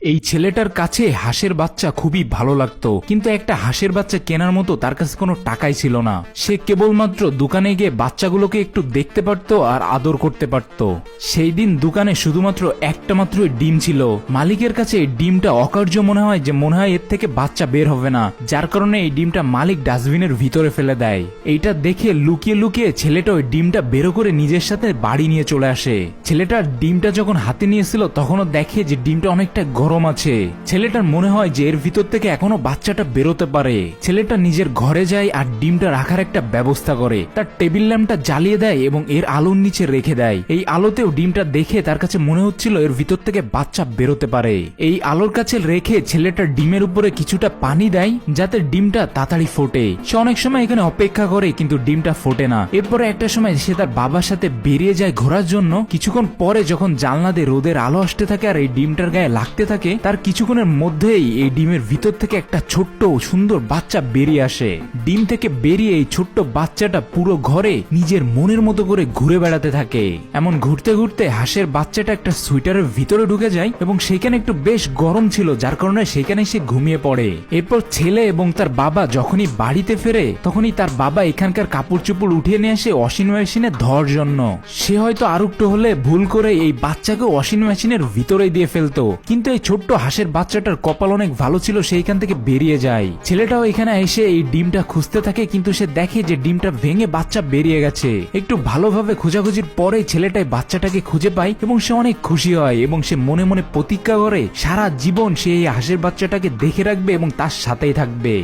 এই ছেলেটার কাছে হাঁসের বাচ্চা খুবই ভালো লাগতো, কিন্তু একটা হাঁসের বাচ্চা কেনার মতো তার কাছে কোনো টাকাই ছিল না। সে কেবলমাত্র দোকানে গিয়ে বাচ্চাগুলোকে একটু দেখতে পারতো আর আদর করতে পারতো। সেই দিন দোকানে শুধুমাত্র একটা মাত্র ডিম ছিল। মালিকের কাছে এই ডিমটা অকার্য মনে হয়, যে মনে হয় এর থেকে বাচ্চা বের হবে না, যার কারণে এই ডিমটা মালিক ডাস্টবিনের ভিতরে ফেলে দেয়। এইটা দেখে লুকিয়ে লুকিয়ে ছেলেটা ওই ডিমটা বেরো করে নিজের সাথে বাড়ি নিয়ে চলে আসে। ছেলেটার ডিমটা যখন হাতে নিয়েছিল তখনও দেখে যে ডিমটা অনেকটা গরম আছে। ছেলেটার মনে হয় যে এর ভিতর থেকে এখনো বাচ্চাটা বেরোতে পারে। ছেলেটা নিজের ঘরে যায় আর ডিমটা রাখার একটা ব্যবস্থা করে। তার টেবিল ল্যাম্পটা জ্বালিয়ে দেয় এবং এর আলোর নিচে রেখে দেয়। এই আলোতেও ডিমটা দেখে তার কাছে মনে হচ্ছিল এর ভিতর থেকে বাচ্চা বেরোতে পারে। এই আলোর কাছে রেখে ছেলেটা ডিমের উপরে কিছুটা পানি দেয় যাতে ডিমটা তাড়াতাড়ি ফোটে। সে অনেক সময় এখানে অপেক্ষা করে কিন্তু ডিমটা ফোটে না। এরপরে একটা সময় সে তার বাবার সাথে বেরিয়ে যায় ঘোরার জন্য। কিছুক্ষণ পরে যখন জানলা দিয়ে রোদের আলো আসতে থাকে আর এই ডিমটার গায়ে লাগতে থাকে, তার কিছুক্ষণের মধ্যেই এই ডিমের ভিতর থেকে একটা ছোট্ট সুন্দর বাচ্চা বেরিয়ে আসে। ডিম থেকে বেরিয়ে এই ছোট্ট বাচ্চাটা পুরো ঘরে নিজের মনের মতো করে ঘুরে বেড়াতে থাকে। এমন ঘুরতে ঘুরতে হাঁসের বাচ্চাটা একটা সুইটারের ভিতরে ঢুকে যায় এবং সেখানে একটু বেশ গরম ছিল, যার কারণে সেখানে সে ঘুমিয়ে পড়ে। এরপর ছেলে এবং তার বাবা যখনই বাড়িতে ফেরে তখনই তার বাবা এখানকার কাপড় চোপড় উঠিয়ে নিয়ে আসে ওয়াশিং মেশিনে ধোয়ার জন্য। সে হয়তো আর একটু হলে ভুল করে এই বাচ্চাকে ওয়াশিং মেশিনের ভিতরে দিয়ে ফেলতো, কিন্তু এই ছোট্ট হাঁসের বাচ্চাটার কপাল অনেক ভালো ছিল, সেইখান থেকে বেরিয়ে যায়। ছেলেটাও এখানে এসে এই ডিমটা খুঁজতে থাকে, কিন্তু সে দেখে যে ডিমটা ভেঙে বাচ্চা বেরিয়ে গেছে। একটু ভালোভাবে খোঁজাখুঁজির পরে ছেলেটাই বাচ্চাটাকে খুঁজে পায় এবং সে অনেক খুশি হয় এবং সে মনে মনে প্রতিজ্ঞা করে সারা জীবন সে এই হাঁসের বাচ্চাটাকে দেখে রাখবে এবং তার সাথেই থাকবে।